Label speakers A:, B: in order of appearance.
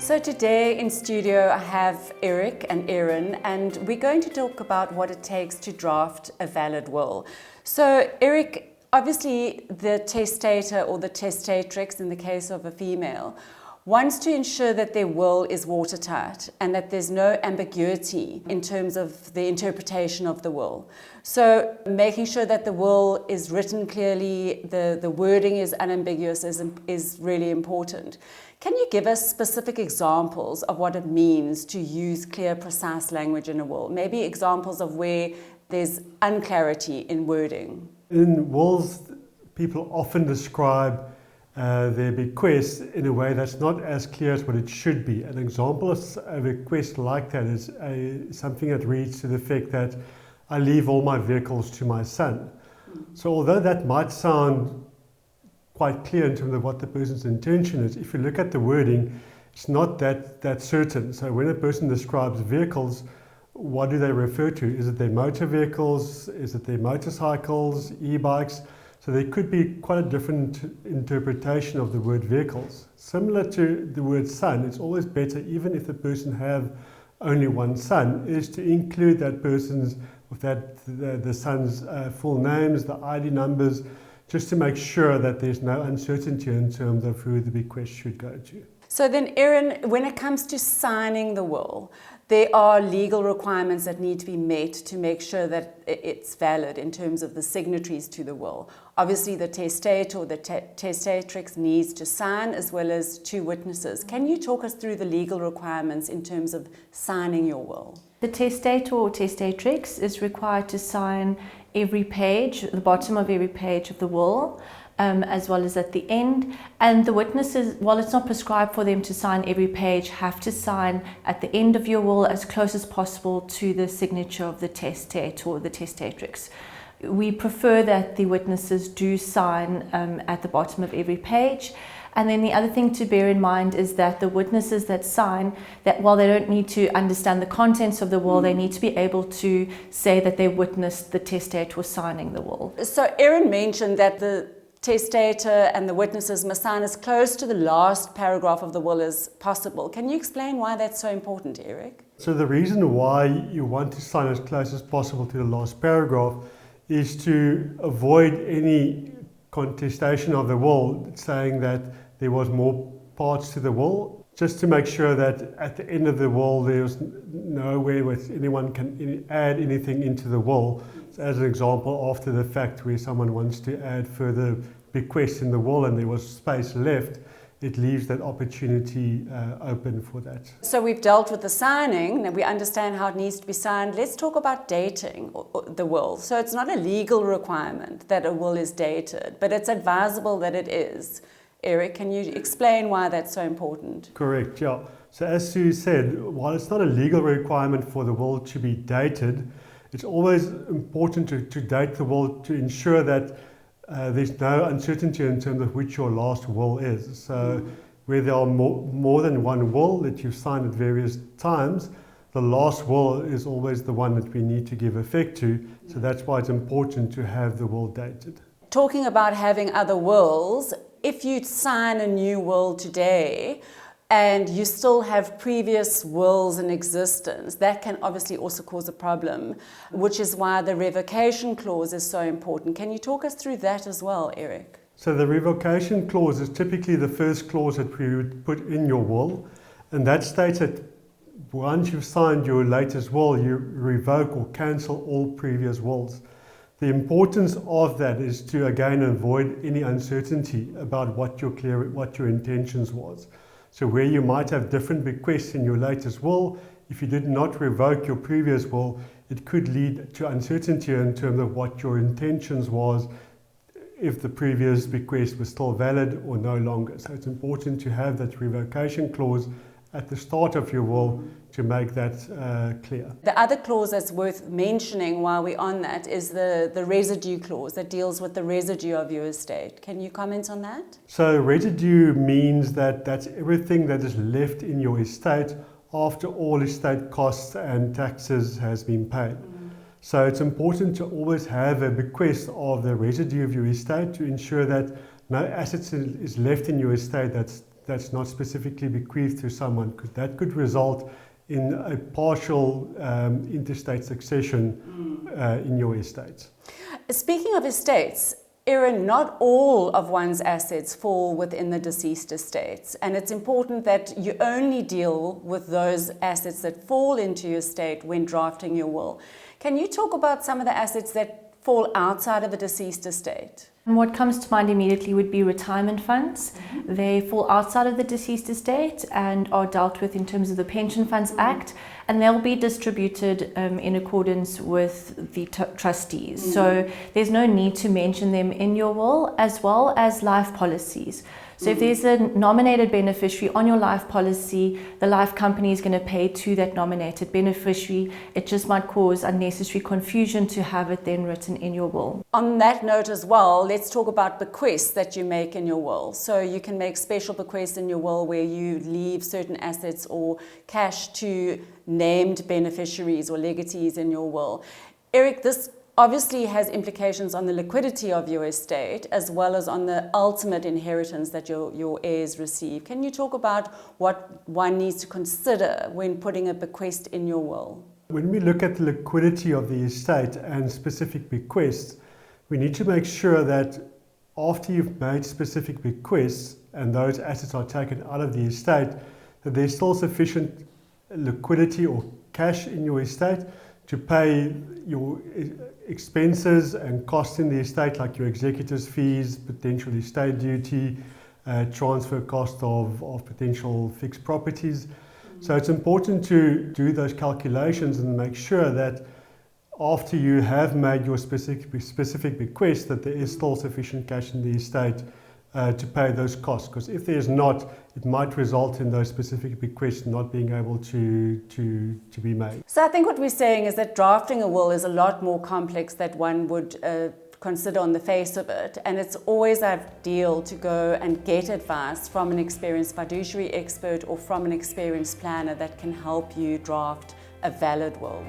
A: So today in studio I have Eric and Erin, and we're going to talk about what it takes to draft a valid will. So Eric, obviously the testator or the testatrix in the case of a female wants to ensure that their will is watertight and that there's no ambiguity in terms of the interpretation of the will. So making sure that the will is written clearly, the wording is unambiguous is really important. Can you give us specific examples of what it means to use clear, precise language in a will? Maybe examples of where there's unclarity in wording.
B: In wills, people often describe their bequest in a way that's not as clear as what it should be. An example of a request like that is something that reads to the effect that I leave all my vehicles to my son. So although that might sound quite clear in terms of what the person's intention is, if you look at the wording, it's not that certain. So when a person describes vehicles, what do they refer to? Is it their motor vehicles? Is it their motorcycles, e-bikes? So there could be quite a different interpretation of the word vehicles. Similar to the word son, it's always better, even if the person have only one son, is to include that person's, with the son's full names, the ID numbers, just to make sure that there's no uncertainty in terms of who the bequest should go to.
A: So then, Erin, when it comes to signing the will, there are legal requirements that need to be met to make sure that it's valid in terms of the signatories to the will. Obviously, the testator or the testatrix needs to sign, as well as two witnesses. Can you talk us through the legal requirements in terms of signing your will?
C: The testator or testatrix is required to sign every page, the bottom of every page of the will, as well as at the end. And the witnesses, while it's not prescribed for them to sign every page, have to sign at the end of your will as close as possible to the signature of the testator or the testatrix. We prefer that the witnesses do sign at the bottom of every page. And then the other thing to bear in mind is that the witnesses that sign, that while they don't need to understand the contents of the will, they need to be able to say that they witnessed the testator signing the will.
A: So Erin mentioned that the testator and the witnesses must sign as close to the last paragraph of the will as possible. Can you explain why that's so important, Eric?
B: So the reason why you want to sign as close as possible to the last paragraph is to avoid any contestation of the will, saying that there was more parts to the will, just to make sure that at the end of the will there's no way where anyone can add anything into the will. So as an example, after the fact where someone wants to add further bequests in the will and there was space left, it leaves that opportunity open for that.
A: So we've dealt with the signing, and we understand how it needs to be signed. Let's talk about dating the will. So it's not a legal requirement that a will is dated, but it's advisable that it is. Eric, can you explain why that's so important?
B: Correct, yeah. So as Sue said, while it's not a legal requirement for the will to be dated, it's always important to date the will to ensure that there's no uncertainty in terms of which your last will is. So where there are more than one will that you've signed at various times, the last will is always the one that we need to give effect to. So that's why it's important to have the will dated.
A: Talking about having other wills, if you sign a new will today and you still have previous wills in existence, that can obviously also cause a problem, which is why the revocation clause is so important. Can you talk us through that as well, Eric?
B: So the revocation clause is typically the first clause that we would put in your will, and that states that once you've signed your latest will, you revoke or cancel all previous wills. The importance of that is to again avoid any uncertainty about what your intentions was. So where you might have different bequests in your latest will, if you did not revoke your previous will, it could lead to uncertainty in terms of what your intentions was, if the previous bequest was still valid or no longer. So it's important to have that revocation clause at the start of your will to make that clear.
A: The other clause that's worth mentioning while we're on that is the residue clause that deals with the residue of your estate. Can you comment on that?
B: So residue means that that's everything that is left in your estate after all estate costs and taxes has been paid. So it's important to always have a bequest of the residue of your estate to ensure that no assets is left in your estate that's not specifically bequeathed to someone, that could result in a partial interstate succession in your estates.
A: Speaking of estates, Erin, not all of one's assets fall within the deceased estates, and it's important that you only deal with those assets that fall into your estate when drafting your will. Can you talk about some of the assets that fall outside of a deceased estate?
C: And what comes to mind immediately would be retirement funds. They fall outside of the deceased estate and are dealt with in terms of the Pension Funds Act, and they'll be distributed in accordance with the trustees. So there's no need to mention them in your will, as well as life policies. So if there's a nominated beneficiary on your life policy, the life company is going to pay to that nominated beneficiary. It just might cause unnecessary confusion to have it then written in your will.
A: On that note as well, let's talk about bequests that you make in your will. So you can make special bequests in your will where you leave certain assets or cash to named beneficiaries or legatees in your will. Eric, this obviously has implications on the liquidity of your estate as well as on the ultimate inheritance that your heirs receive. Can you talk about what one needs to consider when putting a bequest in your will?
B: When we look at the liquidity of the estate and specific bequests, we need to make sure that after you've made specific bequests and those assets are taken out of the estate, that there's still sufficient liquidity or cash in your estate to pay your expenses and costs in the estate, like your executors' fees, potential estate duty, transfer cost of potential fixed properties. So it's important to do those calculations and make sure that after you have made your specific bequest, that there is still sufficient cash in the estate to pay those costs. Because if there's not, it might result in those specific bequests not being able to be made.
A: So I think what we're saying is that drafting a will is a lot more complex than one would consider on the face of it, and it's always ideal to go and get advice from an experienced fiduciary expert or from an experienced planner that can help you draft a valid will.